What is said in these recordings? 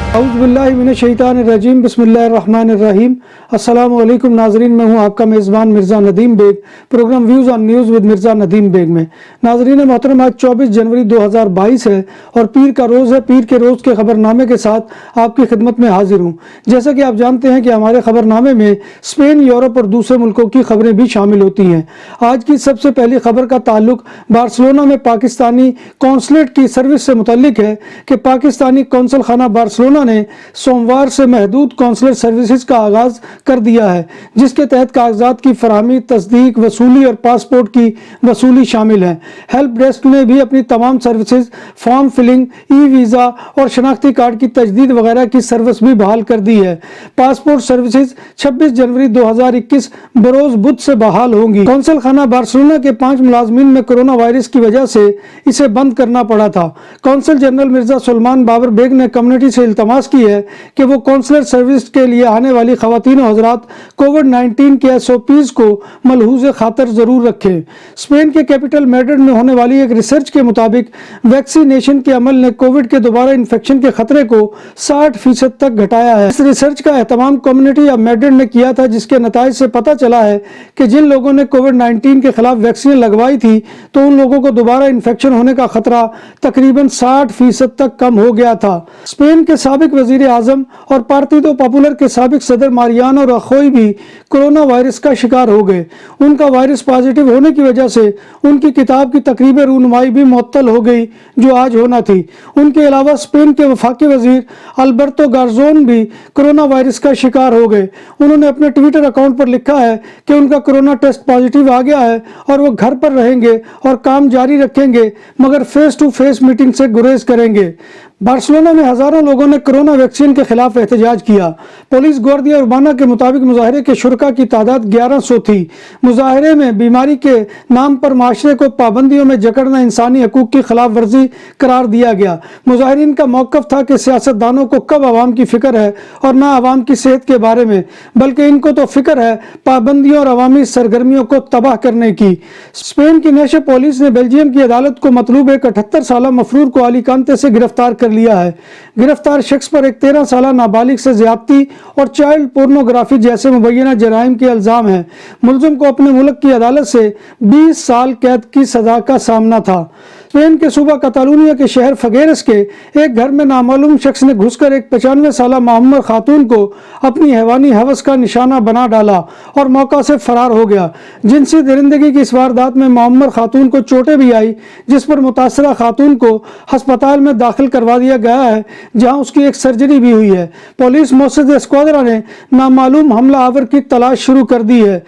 औज़ुबिल्लाहिमिनश्शैतानिर्रजीम बिस्मिल्लाहिर्रहमानिर्रहीम। अस्सलाम वालेकुम नाजरीन, मैं हूँ आपका मेज़बान Mirza Nadeem Baig, program views on news with Mirza Nadeem Baig में। नाजरीन मोहतरम, आज 24 जनवरी 2022 है और पीर का रोज़ है। पीर के रोज़ के खबरनामे के साथ आपकी खिदमत में हाजिर हूँ। जैसा कि आप जानते हैं कि हमारे खबरनामे में स्पेन, यूरोप और दूसरे मुल्कों की खबरें भी शामिल होती हैं। आज की सबसे पहली खबर का ताल्लुक बार्सिलोना में पाकिस्तानी कौंसलेट की सर्विस से मुतल्लिक है कि पाकिस्तानी कौंसल खाना बार्सिलोना ने सोमवार से महदूद कौंसलर सर्विसेज का आगाज कर दिया है, जिसके तहत कागजात की फराहमी, तस्दीक, वसूली और पासपोर्ट की वसूली शामिल है। हेल्प डेस्क ने भी अपनी तमाम services, form filling, e visa और शनाख्ती कार्ड की तजदीद वगैरह की सर्विस भी बहाल कर दी है। पासपोर्ट सर्विसेज 26 जनवरी 2021 बरोज बुध से बहाल होंगी। कौंसल खाना बार्सिलोना के 5 मुलाजमीन में कोरोना वायरस की वजह से इसे बंद करना पड़ा था। कौंसल जनरल मिर्जा सुलेमान बाबर बेग ने कम्युनिटी से इल्तमास की है कि वो कौंसलर सर्विस के लिए आने वाली खवातीन और हजरात कोविड-19 के SOPs को मलहूज़े खातर जरूर रखें। स्पेन के कैपिटल मैड्रिड में होने वाली एक रिसर्च के मुताबिक वैक्सीनेशन के अमल ने कोविड के दोबारा इन्फेक्शन के खतरे को 60% तक घटाया है। इस रिसर्च का एहतमाम कम्युनिटी ऑफ मैड्रिड ने किया था, जिसके नताइज से पता चला है कि जिन लोगों ने कोविड-19 के खिलाफ वैक्सीन लगवाई थी तो उन लोगों को दोबारा इन्फेक्शन होने का खतरा तकरीबन 60% तक कम हो गया था। स्पेन के साबिक वजीर आजम और पार्टिदो पॉपुलर के साबिक सदर मारियानो रखोई भी कोरोना वायरस का शिकार हो गए। उनका वायरस पॉजिटिव होने की वजह से उनकी किताब की तकरीब रूनुमाई भी मुअत्तल हो गई, जो आज होना थी। उनके अलावा स्पेन के वफाकी वजीर अल्बर्टो गार्जोन भी कोरोना वायरस का शिकार हो गए। उन्होंने अपने ट्विटर अकाउंट पर लिखा है कि उनका कोरोना टेस्ट पॉजिटिव आ गया है और वो घर पर रहेंगे और काम जारी रखेंगे, मगर फेस टू फेस मीटिंग से गुरेज करेंगे। बार्सिलोना में हजारों लोगों ने कोरोना वैक्सीन के खिलाफ एहतजाज किया। पुलिस गुआर्डिया उर्बाना के मुताबिक मुजाहरे के शुरका की तादाद 1100 थी। मुजाहरे में बीमारी के नाम पर माशरे को पाबंदियों में जकड़ना इंसानी हकूक की खिलाफ वर्जी करार दिया गया। मुजाहिरीन का मौक़िफ़ था कि सियासतदानों को कब आवाम की फिक्र है और ना आवाम की सेहत के बारे में, बल्कि इनको तो फिक्र है पाबंदियों और अवामी सरगर्मियों को तबाह करने की। स्पेन की नेशे पुलिस ने बेल्जियम की अदालत को मतलूब एक 78 साला मफरूर को अलीकांते से गिरफ्तार कर लिया है। गिरफ्तार शख्स पर एक 13 साला नाबालिग से ज्यादती और चाइल्ड पोर्नोग्राफी जैसे मुबैना जराइम के इल्जाम है। मुलजिम को अपने मुल्क की अदालत से 20 साल कैद की सजा का सामना था। स्पेन के सूबा कतालूनिया के शहर फगेरस के एक घर में नामालूम शख्स ने घुसकर एक 95 साला मोहम्मद खातून को अपनी हैवानी हवस का निशाना बना डाला और मौका से फरार हो गया। जिनसी दरिंदगी की इस वारदात में मोहम्मद खातून को चोटें भी आई, जिस पर मुतासरा खातून को अस्पताल में दाखिल करवा दिया गया है, जहां उसकी एक सर्जरी भी हुई है। पुलिस मोसद स्क्वाड्रा ने नामालूम हमला आवर की तलाश शुरू कर दी है।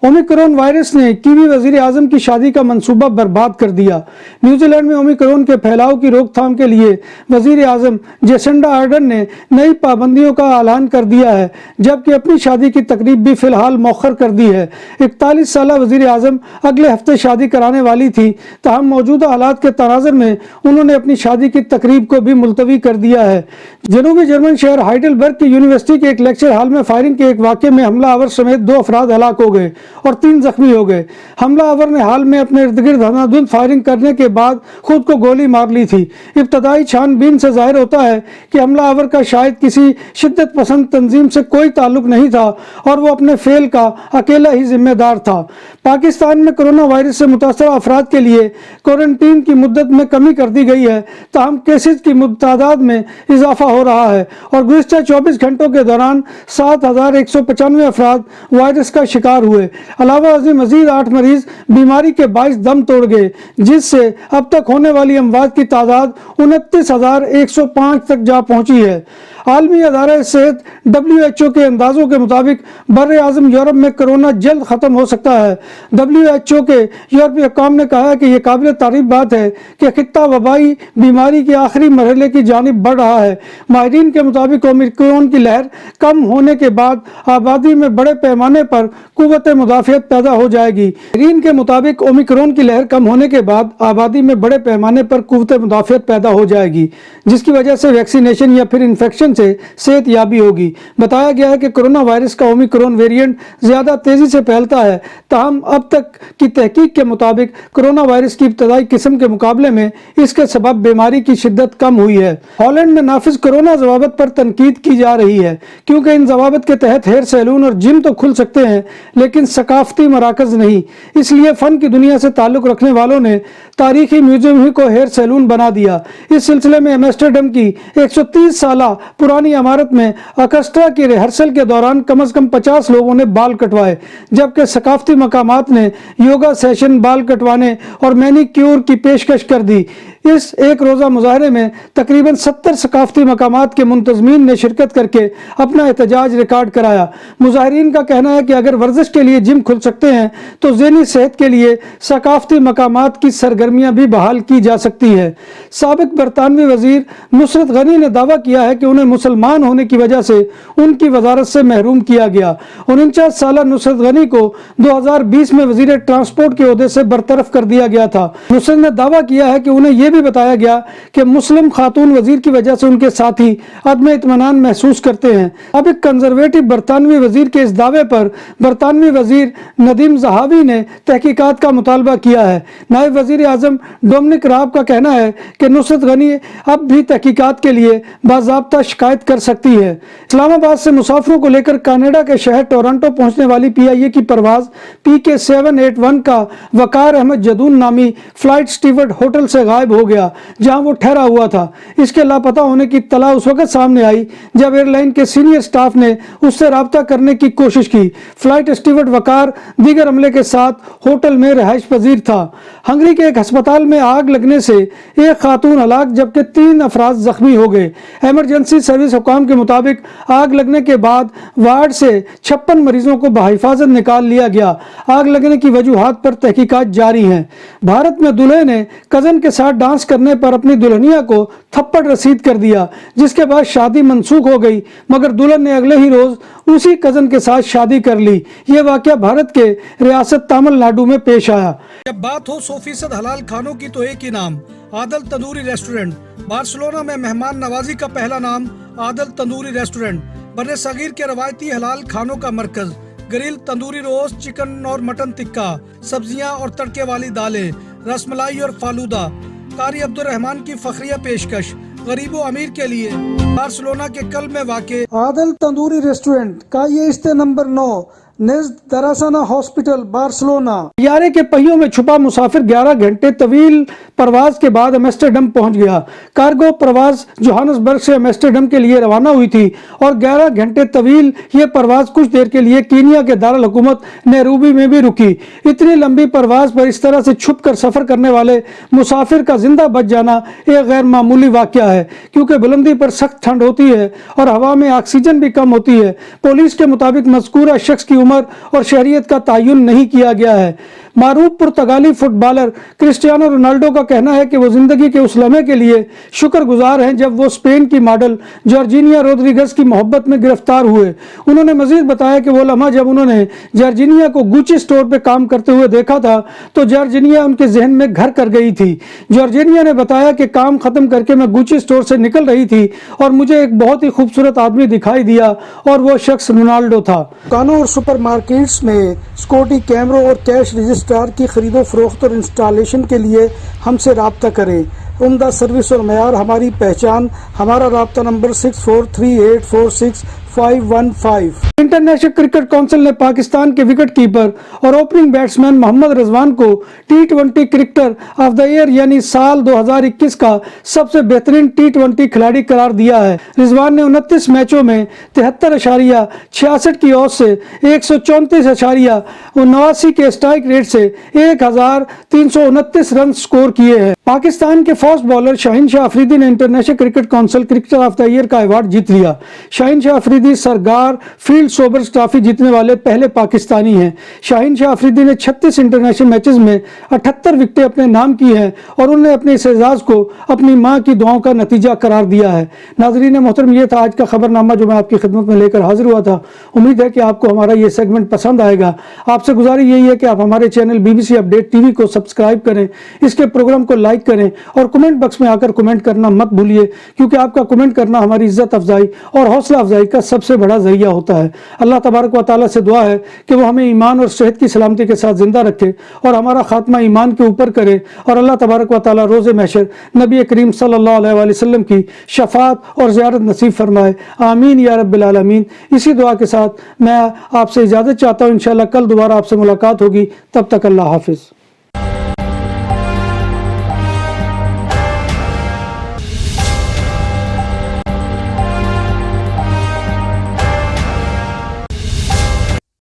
ओमिक्रॉन वायरस ने कीवी वजीर आजम की शादी का मंसूबा बर्बाद कर दिया। न्यूजीलैंड में ओमिक्रॉन के फैलाव की रोकथाम के लिए वजीर आजम जेसिंडा आर्डन ने नई पाबंदियों का ऐलान कर दिया है, जबकि अपनी शादी की तकरीब भी फिलहाल मौखर कर दी है। 41 साला वजीर आजम अगले हफ्ते शादी कराने वाली थी, तहम मौजूदा हालात के तनाज़ुर में उन्होंने अपनी शादी की तकरीब को भी मुलतवी कर दिया है। जनूबी जर्मन शहर हाइडेलबर्ग की यूनिवर्सिटी के एक लेक्चर हॉल में फायरिंग के एक वाक़े में हमला आवर समेत 2 अफराद हलाक हो गए और 3 जख्मी हो गए। हमला आवर ने हाल में अपने इर्द गिर्द अंधाधुंध फायरिंग करने के बाद खुद को गोली मार ली थी। इब्तदाई छानबीन से जाहिर होता है कि हमला आवर का शायद किसी शिद्दत पसंद तंजीम से कोई ताल्लुक नहीं था और वो अपने फेल का अकेला ही जिम्मेदार था। पाकिस्तान में कोरोना वायरस से मुतासरा अफराद के लिए क्वारंटीन की मुद्दत में कमी कर दी गई है, ताहम केसेज की तादाद में इजाफा हो रहा है और गुज़िश्ता 24 घंटों के दौरान 7195 अफराद वायरस का शिकार हुए। अलावा मजीद 8 मरीज बीमारी के बाइस दम तोड़ गए, जिससे अब तक होने वाली अमवात की तादाद 29,105 तक जा पहुंची है। आलमी अदारा सेहत WHO के अंदाजों के मुताबिक बर आज़म यूरोप में कोरोना जल्द ख़त्म हो सकता है। WHO के यूरोपीय हुक्काम ने कहा है कि यह काबिल तारीफ बात है कि खित्ता वबाई बीमारी के आखिरी मरहले की जानिब बढ़ रहा है। माहिरीन के मुताबिक ओमिक्रॉन की लहर कम होने के बाद आबादी में बड़े पैमाने पर कुव्वत मुदाफ़ियत पैदा हो जाएगी। माहिरीन के मुताबिक ओमिक्रॉन की लहर कम होने के बाद आबादी में बड़े पैमाने पर कुव्वत मुदाफ़ियत पैदा हो जाएगी, जिसकी वजह से वैक्सीनेशन या फिर इन्फेक्शन سے صحت یابی ہوگی۔ بتایا گیا ہے کہ کرونا وائرس کا اومیکرون ویریئنٹ زیادہ تیزی سے پھیلتا ہے، تاہم اب تک کی تحقیق کے مطابق کرونا وائرس کی ابتدائی قسم کے مقابلے میں اس کے سبب بیماری کی شدت کم ہوئی ہے۔ ہالینڈ میں نافذ کرونا ضوابط پر تنقید کی جا رہی ہے کیونکہ ان ضوابط کے تحت ہیئر سیلون اور جم تو کھل سکتے ہیں لیکن ثقافتی مراکز نہیں۔ اس لیے فن کی دنیا سے تعلق رکھنے والوں نے تاریخی میوزیم ہی کو ہیئر سیلون بنا دیا۔ اس سلسلے میں ایمسٹرڈم کی 130 سالہ پرانی عمارت میں آرکسٹرا کی ریہرسل کے دوران کم از کم 50 لوگوں نے بال کٹوائے، جبکہ ثقافتی مقامات نے یوگا سیشن، بال کٹوانے اور مینی کیور کی پیشکش کر دی۔ اس ایک روزہ مظاہرے میں تقریباً 70 ثقافتی مقامات کے منتظمین نے شرکت کر کے اپنا احتجاج ریکارڈ کرایا۔ مظاہرین کا کہنا ہے کہ اگر ورزش کے لیے جم کھل سکتے ہیں تو ذہنی صحت کے لیے ثقافتی مقامات کی سرگرمیاں بھی بحال کی جا سکتی ہے۔ سابق برطانوی وزیر نصرت غنی نے دعویٰ کیا ہے کہ انہیں مسلمان ہونے کی وجہ سے ان کی وزارت سے محروم کیا گیا۔ 49 سالہ نصرت غنی کو 2020 میں وزیر ٹرانسپورٹ کے عہدے سے برطرف کر دیا گیا تھا۔ نصرت نے دعویٰ کیا ہے کہ انہیں یہ بھی بتایا گیا کہ مسلم خاتون وزیر کی وجہ سے ان کے ساتھی عدم اطمینان محسوس کرتے ہیں۔ اب ایک کنزرویٹو برطانوی وزیر کے اس دعوے پر برطانوی وزیر ندیم زہاوی نے تحقیقات کا مطالبہ کیا ہے۔ نائب وزیر اعظم ڈومنک راب کا کہنا ہے کہ نصرت غنی اب بھی تحقیقات کے لیے باضابطہ شکایت کر سکتی ہے۔ اسلام آباد سے مسافروں کو لے کر کینیڈا کے شہر ٹورنٹو پہنچنے والی PIA کی پرواز PK 781 کا وقار احمد جدون نامی فلائٹ اسٹیورڈ ہوٹل سے غائب ہو گیا جہاں وہ ٹھہرا ہوا تھا۔ اس کے لاپتہ ہونے کی اطلاع اس وقت سامنے آئی جب ایئر لائن کے سینئر سٹاف نے اس سے رابطہ کرنے کی کوشش کی۔ فلائٹ اسٹیورڈ وقار دیگر عملے کے ساتھ ہوٹل میں رہائش پذیر تھا۔ ہنگری کے ایک ہسپتال میں آگ لگنے سے ایک خاتون ہلاک جبکہ 3 افراد زخمی ہو گئے۔ ایمرجنسی سروس حکام کے مطابق آگ لگنے کے بعد وارڈ سے 56 مریضوں کو بحفاظت نکال لیا گیا۔ آگ لگنے کی وجوہات پر تحقیقات جاری ہیں۔ بھارت میں دلہے نے کزن کے ساتھ ڈانس کرنے پر اپنی دلہنیا کو تھپڑ رسید کر دیا جس کے بعد شادی منسوخ ہو گئی، مگر دلہن نے اگلے ہی روز اسی کزن کے ساتھ شادی کر لی۔ یہ واقعہ بھارت کے ریاست تامل ناڈو میں پیش آیا۔ جب بات ہو 100% حلال کھانوں کی تو ایک ہی نام، عادل تندوری ریسٹورنٹ۔ بارسلونا میں مہمان نوازی کا پہلا نام عادل تندوری ریسٹورنٹ، بر صغیر کے روایتی حلال کھانوں کا مرکز۔ گرل تندوری روسٹ، چکن اور مٹن ٹکا، سبزیاں اور تڑکے والی دالیں، رس ملائی اور فالودہ۔ قاری عبدالرحمان کی فخریہ پیشکش، غریب و امیر کے لیے۔ بارسلونا کے قلب میں واقع عادل تندوری ریسٹورنٹ کا یہ استے نمبر 9 نزد دراسانہ ہاسپٹل بارسلونا۔ طیارے کے پہیوں میں چھپا مسافر 11 گھنٹے طویل پرواز کے بعد ایمسٹرڈم پہنچ گیا۔ کارگو پرواز جوہانسبرگ سے ایمسٹرڈم کے لیے روانہ ہوئی تھی اور 11 گھنٹے طویل یہ پرواز کچھ دیر کے لیے کینیا کے دارالحکومت نیروبی میں بھی رکی۔ اتنی لمبی پرواز پر اس طرح سے چھپ کر سفر کرنے والے مسافر کا زندہ بچ جانا ایک غیر معمولی واقعہ ہے کیونکہ بلندی پر سخت ٹھنڈ ہوتی ہے اور ہوا میں آکسیجن بھی کم ہوتی ہے۔ پولیس کے مطابق مذکورہ شخص کی عمر اور شہریت کا تعین نہیں کیا گیا ہے۔ معروف پرتگالی فٹ بالر کرسٹیانو رونالڈو کا کہنا ہے کہ وہ زندگی کے اس لمحے کے لیے شکر گزار ہیں جب وہ اسپین کی ماڈل جارجینیا روڈریگز کی محبت میں گرفتار ہوئے۔ انہوں نے مزید بتایا کہ وہ لمحہ جب انہوں نے جارجینیا کو گوچی اسٹور پہ کام کرتے ہوئے دیکھا تھا تو جارجینیا ان کے ذہن میں گھر کر گئی تھی۔ جارجینیا نے بتایا کہ کام ختم کر کے میں گوچی اسٹور سے نکل رہی تھی اور مجھے ایک بہت ہی خوبصورت آدمی دکھائی دیا اور وہ شخص رونالڈو تھا۔ دکانوں اور سپر مارکیٹس میں سیکورٹی کیمروں اور کیش رجسٹر کی خرید و فروخت اور انسٹالیشن کے لیے ہم سے رابطہ کریں۔ عمدہ سروس اور معیار ہماری پہچان۔ ہمارا رابطہ نمبر 6438465515۔ انٹرنیشنل کرکٹ کونسل نے پاکستان کے وکٹ کیپر اور اوپننگ بیٹسمین محمد رضوان کو T20 cricketer of the year یعنی سال 2021 کا سب سے بہترین T20 کھلاڑی قرار دیا ہے۔ رضوان نے 29 میچوں میں 73.66 کی اوسط سے 134.89 کے اسٹرائک ریٹ سے 1329 رن سکور کیے ہیں۔ پاکستان کے فاسٹ بالر شاہین شاہ افریدی نے International Cricket Council cricketer of the year کا ایوارڈ جیت لیا۔ Shaheen Shah Afridi Afridi sir Garfield Sobers trophy जीतने वाले पहले पाकिस्तानी हैं। शाहीन शाह आफरीदी ने 36 इंटरनेशनल मैचेस में 78 विकेटें अपने नाम की हैं और उन्होंने अपने इस एजाज़ को अपनी मां की दुआओं का नतीजा करार दिया है। नाज़रीन मोहतरम, ये था आज का खबरनामा जो मैं आपकी खिदमत में लेकर हाजिर हुआ था। उम्मीद है कि आपको हमारा ये सेगमेंट पसंद आएगा। आपसे गुजारिश यही है कि आप हमारे चैनल BBC अपडेट TV को सब्सक्राइब करें, इसके प्रोग्राम को लाइक करें और कमेंट बॉक्स में आकर कमेंट करना मत भूलिए, क्योंकि आपका कमेंट करना हमारी इज्जत अफजाई और हौसला अफजाई का सबसे बड़ा जरिया होता है। अल्लाह तबारक व तआला से दुआ है कि वो हमें ईमान और सेहत की सलामती के साथ जिंदा रखे और हमारा खात्मा ईमान के ऊपर करे और अल्लाह तबारक व तआला रोज़े महशर नबी करीम सल्लल्लाहु अलैहि वसल्लम की शफात और ज़ियारत नसीब फरमाए। आमीन या रब्बिल आलमीन। इसी दुआ के साथ मैं आपसे इजाज़त चाहता हूँ। इंशाअल्लाह कल दोबारा आपसे मुलाकात होगी। तब तक अल्लाह हाफिज़।